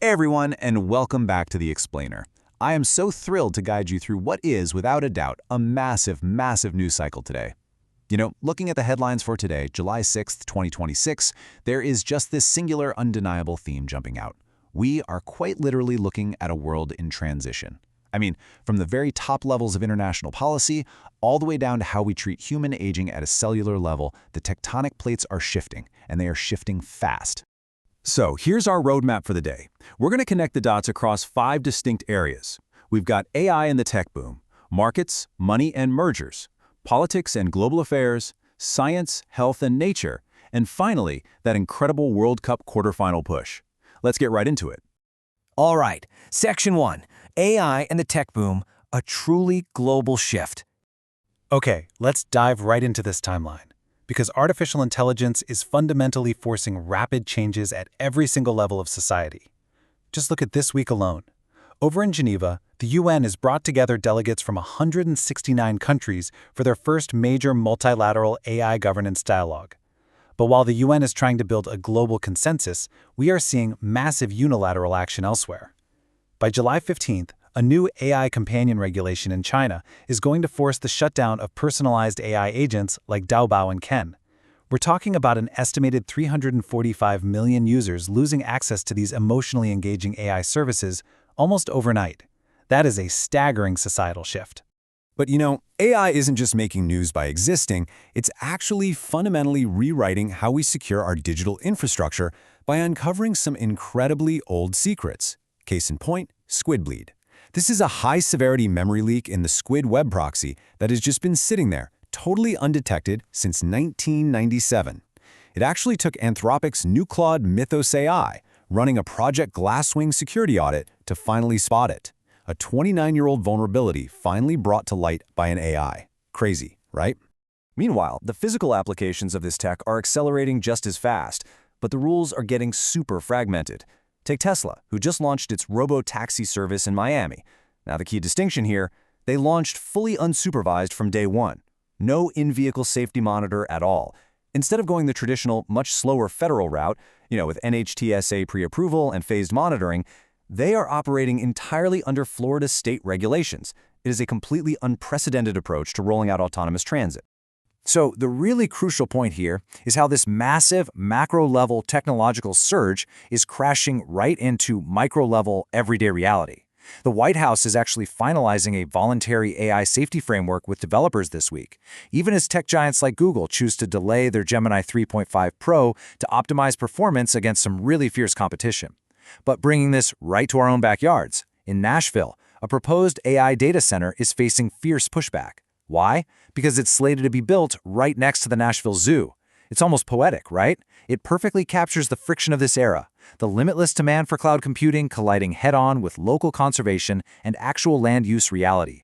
Hey everyone, and welcome back to The Explainer. I am so thrilled to guide you through what is, without a doubt, a massive news cycle today. Looking at the headlines for today, July 6th, 2026, there is just this singular, undeniable theme jumping out. We are quite literally looking at a world in transition. From the very top levels of international policy, all the way down to how we treat human aging at a cellular level, the tectonic plates are shifting, and they are shifting fast. So here's our roadmap for the day. We're going to connect the dots across 5 distinct areas. We've got AI and the tech boom, markets, money and mergers, politics and global affairs, science, health and nature, and finally, that incredible World Cup quarterfinal push. Let's get right into it. All right, Section 1, AI and the tech boom, a truly global shift. Okay, let's dive right into this timeline. Because artificial intelligence is fundamentally forcing rapid changes at every single level of society. Just look at this week alone. Over in Geneva, the UN has brought together delegates from 169 countries for their first major multilateral AI governance dialogue. But while the UN is trying to build a global consensus, we are seeing massive unilateral action elsewhere. By July 15th, a new AI companion regulation in China is going to force the shutdown of personalized AI agents like Daobao and Ken. We're talking about an estimated 345 million users losing access to these emotionally engaging AI services almost overnight. That is a staggering societal shift. But AI isn't just making news by existing, it's actually fundamentally rewriting how we secure our digital infrastructure by uncovering some incredibly old secrets. Case in point, Squid Bleed. This is a high-severity memory leak in the Squid web proxy that has just been sitting there, totally undetected, since 1997. It actually took Anthropic's new Claude Mythos AI, running a Project Glasswing security audit, to finally spot it. A 29-year-old vulnerability finally brought to light by an AI. Crazy, right? Meanwhile, the physical applications of this tech are accelerating just as fast, but the rules are getting super fragmented. Take Tesla, who just launched its robo-taxi service in Miami. Now the key distinction here, they launched fully unsupervised from day one. No in-vehicle safety monitor at all. Instead of going the traditional, much slower federal route, with NHTSA pre-approval and phased monitoring, they are operating entirely under Florida state regulations. It is a completely unprecedented approach to rolling out autonomous transit. So the really crucial point here is how this massive macro-level technological surge is crashing right into micro-level everyday reality. The White House is actually finalizing a voluntary AI safety framework with developers this week, even as tech giants like Google choose to delay their Gemini 3.5 Pro to optimize performance against some really fierce competition. But bringing this right to our own backyards, in Nashville, a proposed AI data center is facing fierce pushback. Why? Because it's slated to be built right next to the Nashville Zoo. It's almost poetic, right? It perfectly captures the friction of this era, the limitless demand for cloud computing colliding head-on with local conservation and actual land use reality.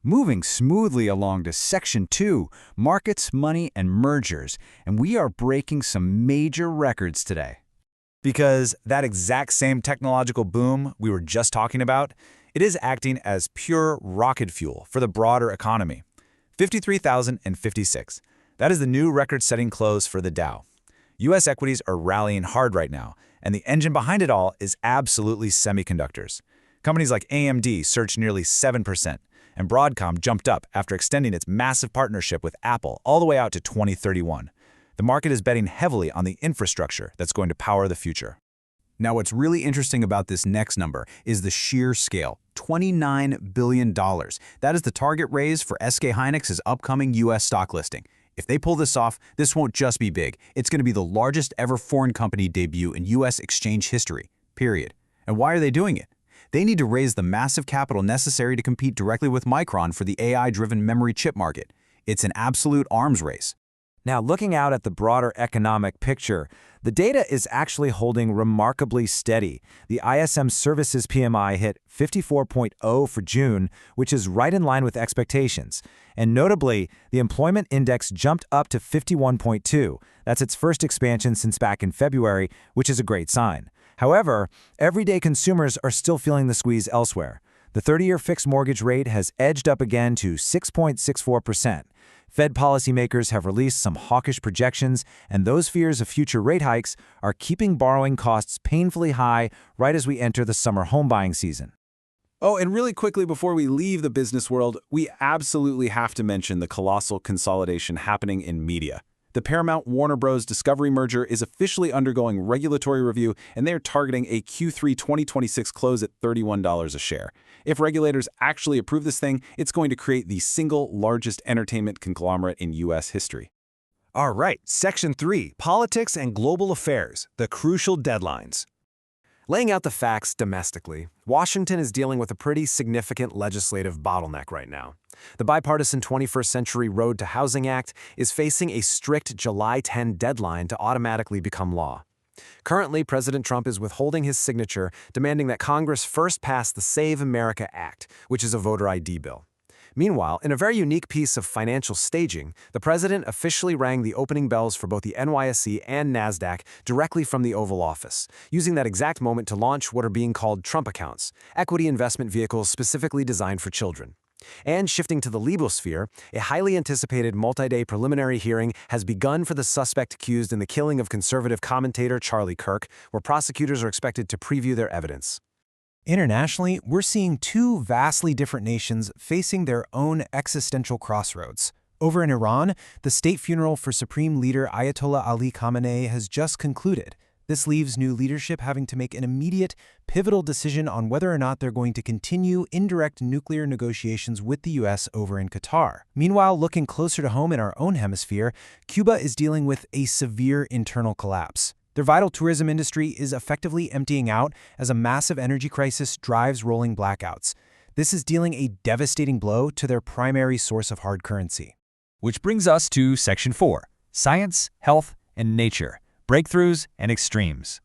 Moving smoothly along to Section 2, markets, money, and mergers, and we are breaking some major records today. Because that exact same technological boom we were just talking about, it is acting as pure rocket fuel for the broader economy. 53,056. That is the new record-setting close for the Dow. U.S. equities are rallying hard right now, and the engine behind it all is absolutely semiconductors. Companies like AMD surged nearly 7%, and Broadcom jumped up after extending its massive partnership with Apple all the way out to 2031. The market is betting heavily on the infrastructure that's going to power the future. Now, what's really interesting about this next number is the sheer scale, $29 billion. That is the target raise for SK Hynix's upcoming U.S. stock listing. If they pull this off, this won't just be big. It's going to be the largest ever foreign company debut in U.S. exchange history, period. And why are they doing it? They need to raise the massive capital necessary to compete directly with Micron for the AI-driven memory chip market. It's an absolute arms race. Now, looking out at the broader economic picture, the data is actually holding remarkably steady. The ISM Services PMI hit 54.0 for June, which is right in line with expectations. And notably, the employment index jumped up to 51.2. That's its first expansion since back in February, which is a great sign. However, everyday consumers are still feeling the squeeze elsewhere. The 30-year fixed mortgage rate has edged up again to 6.64%. Fed policymakers have released some hawkish projections, and those fears of future rate hikes are keeping borrowing costs painfully high right as we enter the summer home buying season. Oh, and really quickly before we leave the business world, we absolutely have to mention the colossal consolidation happening in media. The Paramount-Warner Bros. Discovery merger is officially undergoing regulatory review, and they're targeting a Q3 2026 close at $31 a share. If regulators actually approve this thing, it's going to create the single largest entertainment conglomerate in U.S. history. All right, Section 3, Politics and Global Affairs, the crucial deadlines. Laying out the facts domestically, Washington is dealing with a pretty significant legislative bottleneck right now. The bipartisan 21st Century Road to Housing Act is facing a strict July 10 deadline to automatically become law. Currently, President Trump is withholding his signature, demanding that Congress first pass the Save America Act, which is a voter ID bill. Meanwhile, in a very unique piece of financial staging, the president officially rang the opening bells for both the NYSE and NASDAQ directly from the Oval Office, using that exact moment to launch what are being called Trump accounts, equity investment vehicles specifically designed for children. And shifting to the legal sphere, a highly anticipated multi-day preliminary hearing has begun for the suspect accused in the killing of conservative commentator Charlie Kirk, where prosecutors are expected to preview their evidence. Internationally, we're seeing two vastly different nations facing their own existential crossroads. Over in Iran, the state funeral for Supreme Leader Ayatollah Ali Khamenei has just concluded. This leaves new leadership having to make an immediate, pivotal decision on whether or not they're going to continue indirect nuclear negotiations with the U.S. over in Qatar. Meanwhile, looking closer to home in our own hemisphere, Cuba is dealing with a severe internal collapse. Their vital tourism industry is effectively emptying out as a massive energy crisis drives rolling blackouts. This is dealing a devastating blow to their primary source of hard currency. Which brings us to Section 4, Science, Health, and Nature, Breakthroughs and Extremes.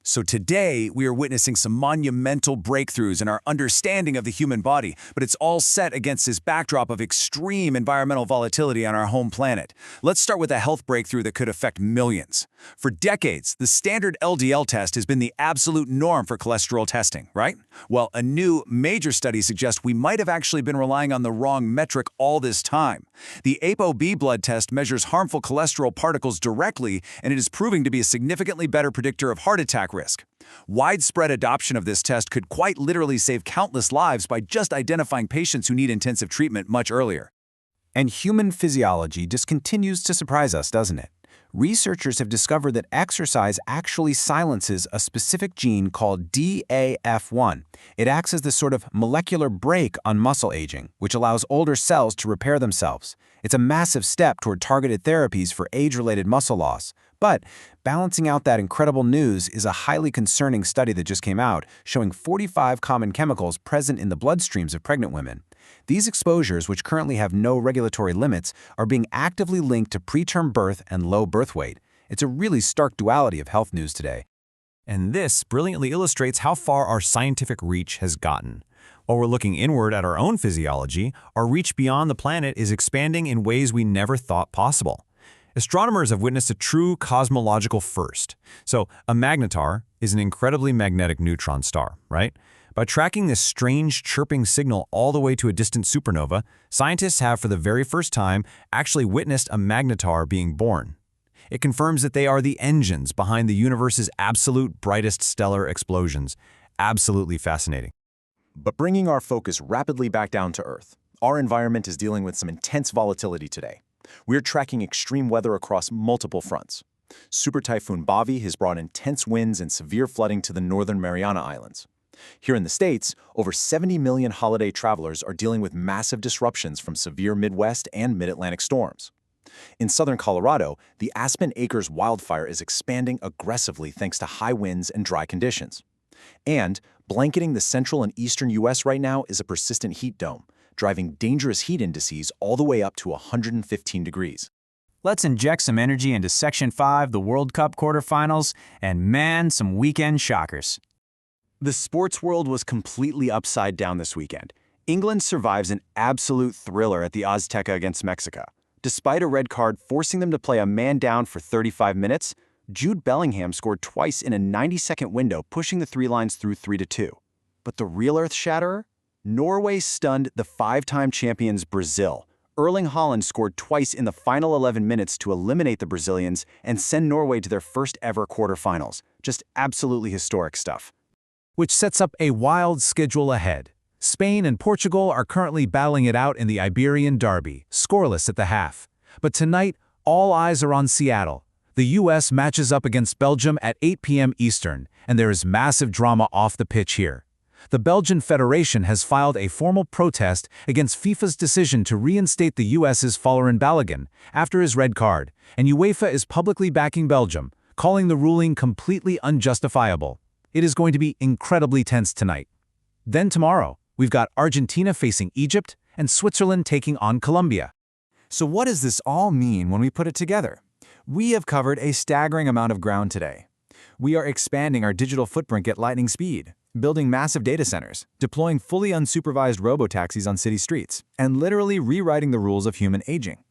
So today, we are witnessing some monumental breakthroughs in our understanding of the human body, but it's all set against this backdrop of extreme environmental volatility on our home planet. Let's start with a health breakthrough that could affect millions. For decades, the standard LDL test has been the absolute norm for cholesterol testing, right? Well, a new major study suggests we might have actually been relying on the wrong metric all this time. The ApoB blood test measures harmful cholesterol particles directly, and it is proving to be a significantly better predictor of heart attack risk. Widespread adoption of this test could quite literally save countless lives by just identifying patients who need intensive treatment much earlier. And human physiology just continues to surprise us, doesn't it? Researchers have discovered that exercise actually silences a specific gene called DAF1. It acts as this sort of molecular brake on muscle aging, which allows older cells to repair themselves. It's a massive step toward targeted therapies for age-related muscle loss. But balancing out that incredible news is a highly concerning study that just came out showing 45 common chemicals present in the bloodstreams of pregnant women. These exposures, which currently have no regulatory limits, are being actively linked to preterm birth and low birth weight. It's a really stark duality of health news today. And this brilliantly illustrates how far our scientific reach has gotten. While we're looking inward at our own physiology, our reach beyond the planet is expanding in ways we never thought possible. Astronomers have witnessed a true cosmological first. So, a magnetar is an incredibly magnetic neutron star, right? By tracking this strange chirping signal all the way to a distant supernova, scientists have for the very first time actually witnessed a magnetar being born. It confirms that they are the engines behind the universe's absolute brightest stellar explosions. Absolutely fascinating. But bringing our focus rapidly back down to Earth, our environment is dealing with some intense volatility today. We're tracking extreme weather across multiple fronts. Super Typhoon Bavi has brought intense winds and severe flooding to the northern Mariana Islands. Here in the States, over 70 million holiday travelers are dealing with massive disruptions from severe Midwest and Mid-Atlantic storms. In southern Colorado, the Aspen Acres wildfire is expanding aggressively thanks to high winds and dry conditions. And blanketing the central and eastern U.S. right now is a persistent heat dome, driving dangerous heat indices all the way up to 115 degrees. Let's inject some energy into Section 5, the World Cup quarterfinals, and man, some weekend shockers. The sports world was completely upside down this weekend. England survives an absolute thriller at the Azteca against Mexico. Despite a red card forcing them to play a man down for 35 minutes, Jude Bellingham scored twice in a 90-second window, pushing the three lines through 3-2. But the real earth-shatterer? Norway stunned the 5-time champions Brazil. Erling Haaland scored twice in the final 11 minutes to eliminate the Brazilians and send Norway to their first-ever quarterfinals. Just absolutely historic stuff. Which sets up a wild schedule ahead. Spain and Portugal are currently battling it out in the Iberian Derby, scoreless at the half. But tonight, all eyes are on Seattle. The U.S. matches up against Belgium at 8 p.m. Eastern, and there is massive drama off the pitch here. The Belgian Federation has filed a formal protest against FIFA's decision to reinstate the U.S.'s Folarin Balogun after his red card, and UEFA is publicly backing Belgium, calling the ruling completely unjustifiable. It is going to be incredibly tense tonight. Then tomorrow, we've got Argentina facing Egypt and Switzerland taking on Colombia. So what does this all mean when we put it together? We have covered a staggering amount of ground today. We are expanding our digital footprint at lightning speed, building massive data centers, deploying fully unsupervised robotaxis on city streets, and literally rewriting the rules of human aging.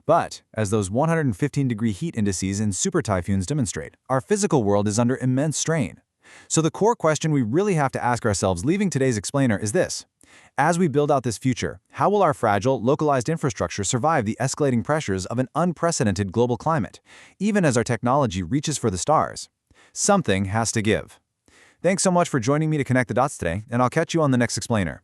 But, as those 115-degree heat indices in super typhoons demonstrate, our physical world is under immense strain. So the core question we really have to ask ourselves leaving today's explainer is this. As we build out this future, how will our fragile, localized infrastructure survive the escalating pressures of an unprecedented global climate, even as our technology reaches for the stars? Something has to give. Thanks so much for joining me to connect the dots today, and I'll catch you on the next explainer.